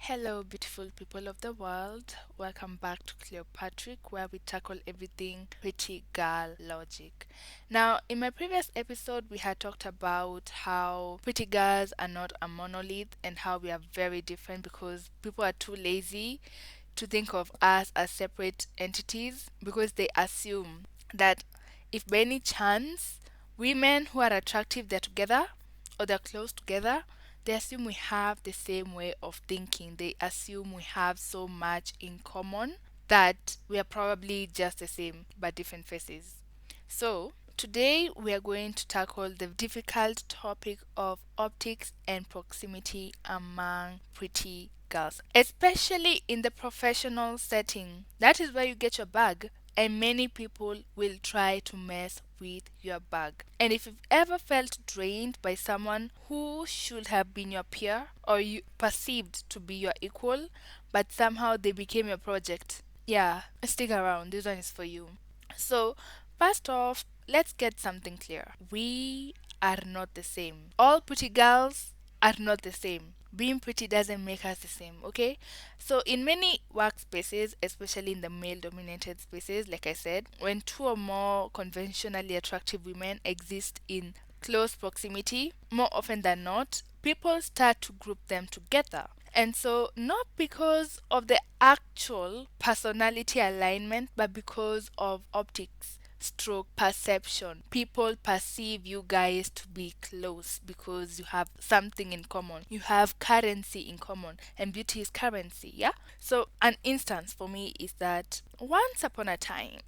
Hello, beautiful people of the world. Welcome back to Cleopatra, where we tackle everything pretty girl logic. Now, in my previous episode, we had talked about how pretty girls are not a monolith and how we are very different because people are too lazy to think of us as separate entities because they assume that if by any chance women who are attractive they're together or they're close together, they assume we have the same way of thinking. They assume we have so much in common that we are probably just the same but different faces. So, today we are going to tackle the difficult topic of optics and proximity among pretty girls, especially in the professional setting. That is where you get your bag, and many people will try to mess with your bag. And if you've ever felt drained by someone who should have been your peer or you perceived to be your equal, but somehow they became your project, yeah, stick around. This one is for you. So, first off, let's get something clear. We are not the same. All pretty girls are not the same. Being pretty doesn't make us the same, okay? So, in many workspaces, especially in the male dominated spaces, like I said, when two or more conventionally attractive women exist in close proximity, more often than not, people start to group them together. And so, not because of the actual personality alignment, but because of optics stroke perception. People perceive you guys to be close because you have something in common. You have currency in common, and beauty is currency, yeah? So, an instance for me is that once upon a time,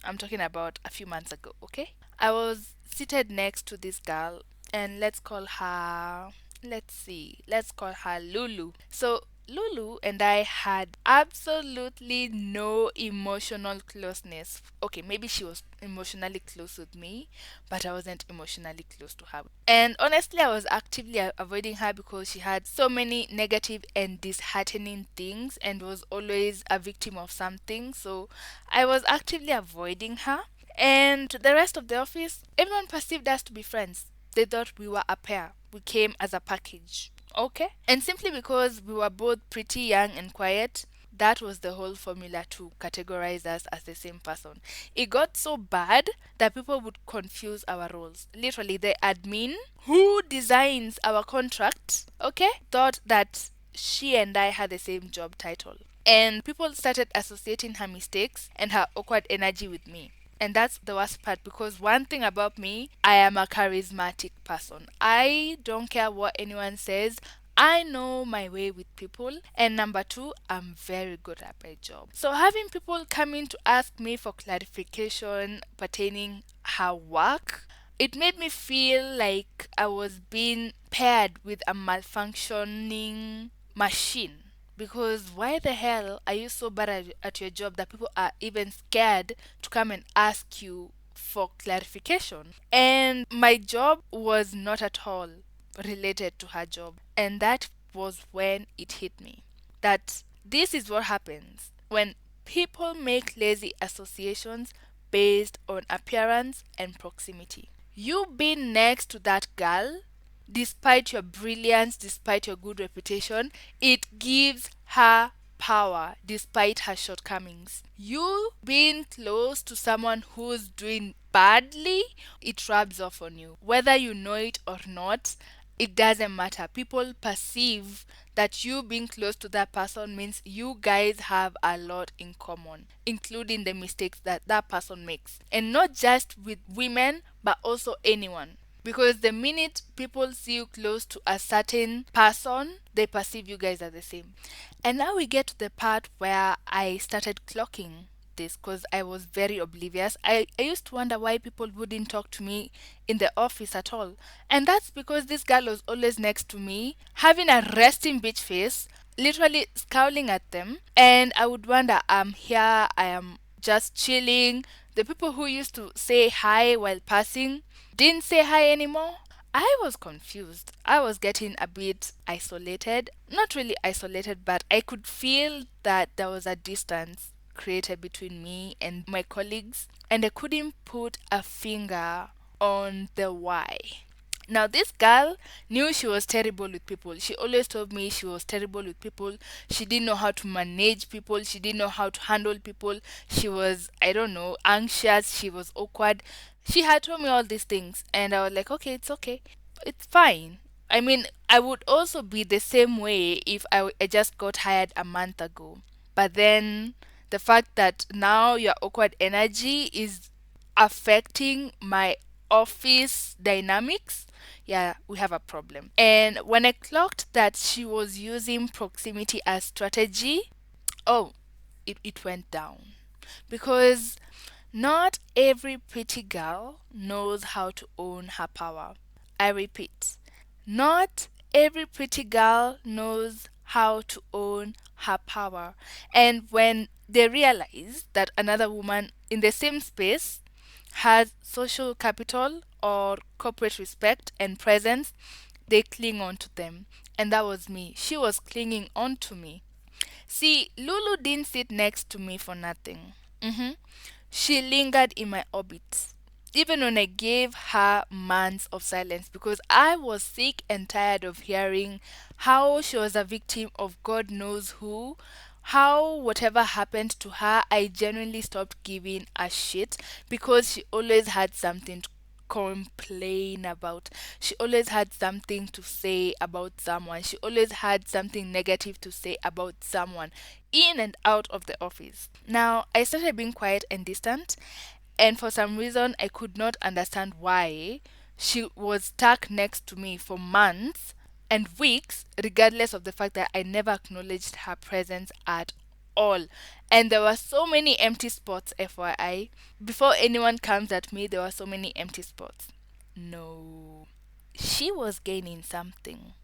I'm talking about a few months ago, okay? I was seated next to this girl, and let's call her Lulu. So, Lulu and I had absolutely no emotional closeness. Okay, maybe she was emotionally close with me, but I wasn't emotionally close to her. And honestly, I was actively avoiding her because she had so many negative and disheartening things and was always a victim of something. So I was actively avoiding her. And the rest of the office, everyone perceived us to be friends. They thought we were a pair. We came as a package. Okay? And simply because we were both pretty young and quiet, that was the whole formula to categorize us as the same person. It got so bad that people would confuse our roles. Literally, the admin who designs our contract, okay, thought that she and I had the same job title. And people started associating her mistakes and her awkward energy with me. And that's the worst part because one thing about me, I am a charismatic person. I don't care what anyone says. I know my way with people. And number two, I'm very good at my job. So having people coming to ask me for clarification pertaining her work, it made me feel like I was being paired with a malfunctioning machine. Because why the hell are you so bad at your job that people are even scared to come and ask you for clarification? And my job was not at all related to her job. And that was when it hit me that this is what happens when people make lazy associations based on appearance and proximity. You being next to that girl, despite your brilliance, despite your good reputation, it gives her power despite her shortcomings. You being close to someone who's doing badly, it rubs off on you. Whether you know it or not, it doesn't matter. People perceive that you being close to that person means you guys have a lot in common, including the mistakes that that person makes. And not just with women, but also anyone. Because the minute people see you close to a certain person, they perceive you guys are the same. And now we get to the part where I started clocking this because I was very oblivious. I used to wonder why people wouldn't talk to me in the office at all. And that's because this girl was always next to me, having a resting bitch face, literally scowling at them. And I would wonder, I'm here, I am just chilling. The people who used to say hi while passing didn't say hi anymore. I was confused. I was getting a bit isolated. Not really isolated, but I could feel that there was a distance created between me and my colleagues, and I couldn't put a finger on the why. Now, this girl knew she was terrible with people. She always told me she was terrible with people. She didn't know how to manage people. She didn't know how to handle people. She was, I don't know, anxious. She was awkward. She had told me all these things. And I was like, okay, it's okay. It's fine. I mean, I would also be the same way if I just got hired a month ago. But then the fact that now your awkward energy is affecting my office dynamics, yeah, we have a problem. And when I clocked that she was using proximity as strategy, oh, it went down. Because not every pretty girl knows how to own her power. I repeat, not every pretty girl knows how to own her power. And when they realize that another woman in the same space has social capital or corporate respect and presence, they cling on to them. And that was me. She was clinging on to me. See, Lulu didn't sit next to me for nothing. She lingered in my orbit, even when I gave her months of silence because I was sick and tired of hearing how she was a victim of God knows who, how whatever happened to her, I genuinely stopped giving a shit because she always had something to complain about. She always had something to say about someone. She always had something negative to say about someone in and out of the office. Now, I started being quiet and distant, and for some reason, I could not understand why she was stuck next to me for months and weeks, regardless of the fact that I never acknowledged her presence at all. And there were so many empty spots, FYI. Before anyone comes at me, there were so many empty spots. No. She was gaining something.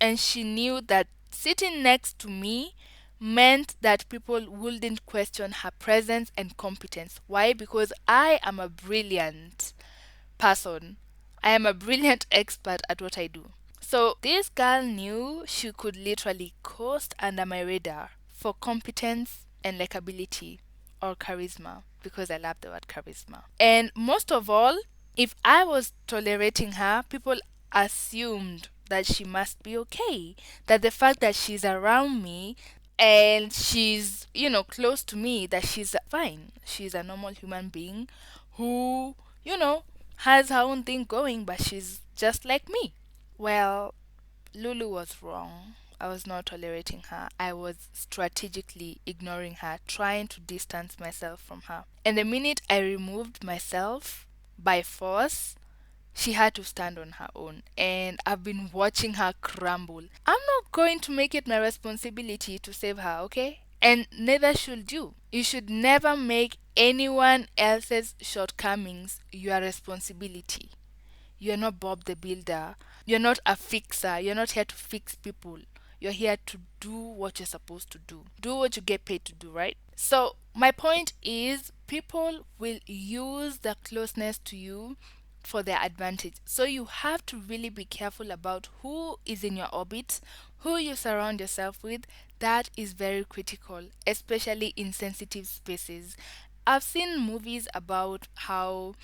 And she knew that sitting next to me meant that people wouldn't question her presence and competence. Why? Because I am a brilliant person. I am a brilliant expert at what I do. So this girl knew she could literally coast under my radar for competence and likability or charisma because I love the word charisma. And most of all, if I was tolerating her, people assumed that she must be okay. That the fact that she's around me and she's, close to me, that she's fine. She's a normal human being who, has her own thing going, but she's just like me. Well, Lulu was wrong. I was not tolerating her. I was strategically ignoring her, trying to distance myself from her. And the minute I removed myself by force, she had to stand on her own. And I've been watching her crumble. I'm not going to make it my responsibility to save her, okay? And neither should you. You should never make anyone else's shortcomings your responsibility. You're not Bob the Builder. You're not a fixer. You're not here to fix people. You're here to do what you're supposed to do. Do what you get paid to do, right? So, my point is people will use the closeness to you for their advantage. So, you have to really be careful about who is in your orbit, who you surround yourself with. That is very critical, especially in sensitive spaces. I've seen movies about how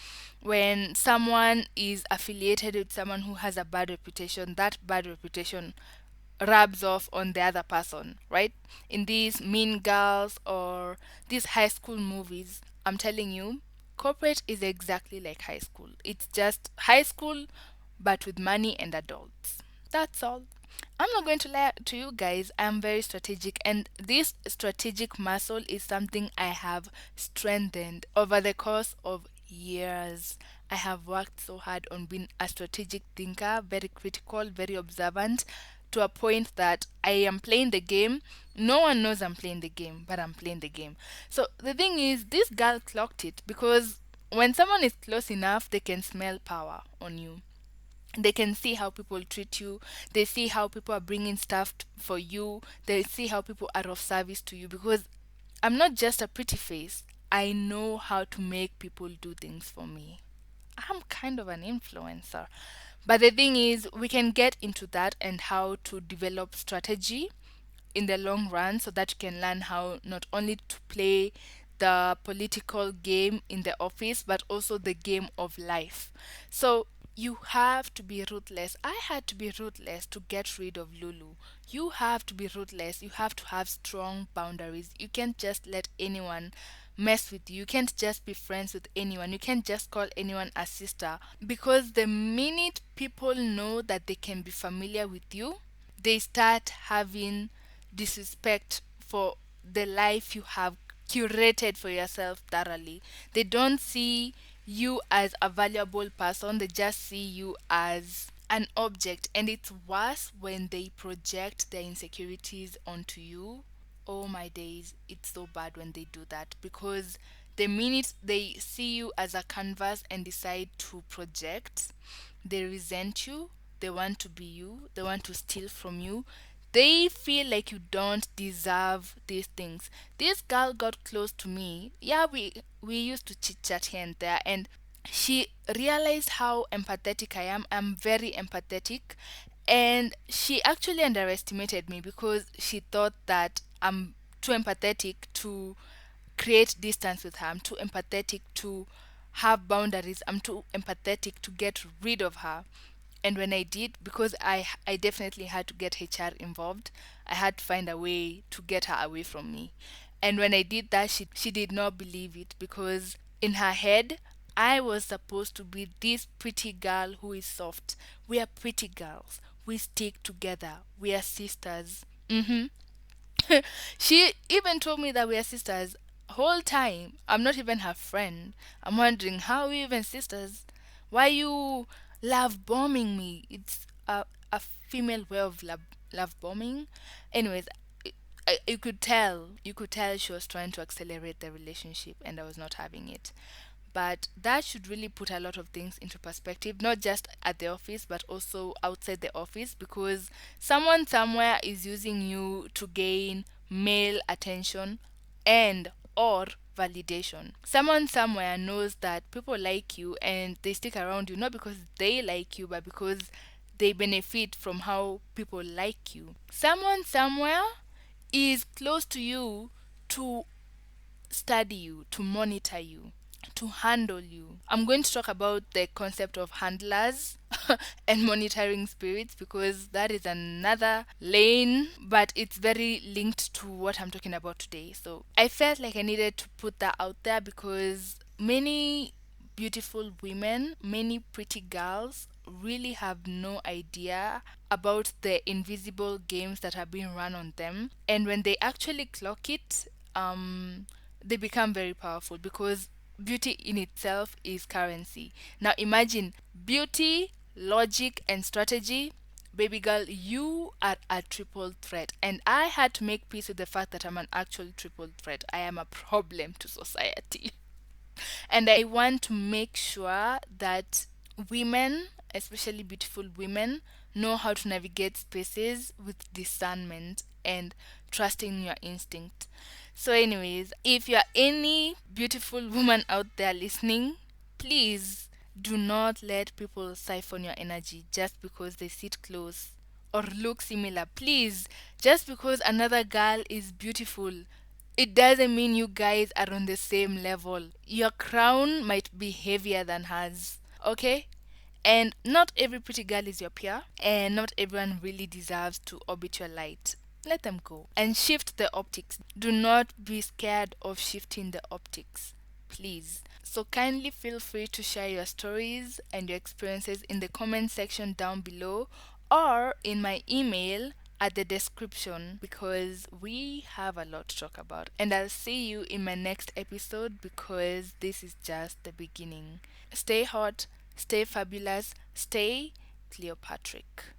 when someone is affiliated with someone who has a bad reputation, that bad reputation rubs off on the other person, right? In these Mean Girls or these high school movies, I'm telling you, corporate is exactly like high school. It's just high school, but with money and adults. That's all. I'm not going to lie to you guys, I'm very strategic, and this strategic muscle is something I have strengthened over the course of years. I have worked so hard on being a strategic thinker, very critical, very observant, to a point that I am playing the game. No one knows I'm playing the game, but I'm playing the game. So the thing is, this girl clocked it because when someone is close enough, they can smell power on you. They can see how people treat you. They see how people are bringing stuff for you. They see how people are of service to you because I'm not just a pretty face. I know how to make people do things for me. I'm kind of an influencer. But the thing is, we can get into that and how to develop strategy in the long run so that you can learn how not only to play the political game in the office but also the game of life. So You have to be ruthless. I had to be ruthless to get rid of Lulu. You have to be ruthless. You have to have strong boundaries. You can't just let anyone mess with you. You can't just be friends with anyone. You can't just call anyone a sister. Because the minute people know that they can be familiar with you, they start having disrespect for the life you have curated for yourself thoroughly. They don't see you as a valuable person, they just see you as an object. And it's worse when they project their insecurities onto you. Oh my days, it's so bad when they do that, because the minute they see you as a canvas and decide to project, they resent you, they want to be you, they want to steal from you. They feel like you don't deserve these things. This girl got close to me. Yeah, we used to chit chat here and there, and she realized how empathetic I am. I'm very empathetic, and she actually underestimated me because she thought that I'm too empathetic to create distance with her. I'm too empathetic to have boundaries. I'm too empathetic to get rid of her. And when I did, because I definitely had to get HR involved, I had to find a way to get her away from me. And when I did that, she did not believe it, because in her head, I was supposed to be this pretty girl who is soft. We are pretty girls. We stick together. We are sisters. She even told me that we are sisters. Whole time, I'm not even her friend. I'm wondering, how are we even sisters? Why you love bombing me? It's a female way of love bombing. Anyways, you could tell she was trying to accelerate the relationship, and I was not having it. But that should really put a lot of things into perspective, not just at the office but also outside the office, because someone somewhere is using you to gain male attention and or validation. Someone somewhere knows that people like you and they stick around you not because they like you, but because they benefit from how people like you. Someone somewhere is close to you to study you, to monitor you, to handle you. I'm going to talk about the concept of handlers and monitoring spirits, because that is another lane, but it's very linked to what I'm talking about today. So I felt like I needed to put that out there, because many beautiful women, many pretty girls really have no idea about the invisible games that are being run on them. And when they actually clock it, they become very powerful, because beauty in itself is currency. Now imagine beauty, logic, and strategy. Baby girl, you are a triple threat. And I had to make peace with the fact that I'm an actual triple threat. I am a problem to society. And I want to make sure that women, especially beautiful women, know how to navigate spaces with discernment and trusting your instinct. So, anyways, if you're any beautiful woman out there listening, please do not let people siphon your energy just because they sit close or look similar. Please, just because another girl is beautiful, it doesn't mean you guys are on the same level. Your crown might be heavier than hers, okay? And not every pretty girl is your peer, and not everyone really deserves to orbit your light. Let them go and shift the optics. Do not be scared of shifting the optics, please. So kindly feel free to share your stories and your experiences in the comment section down below, or in my email at the description, because we have a lot to talk about. And I'll see you in my next episode, because this is just the beginning. Stay hot, stay fabulous, stay Cleopatrick.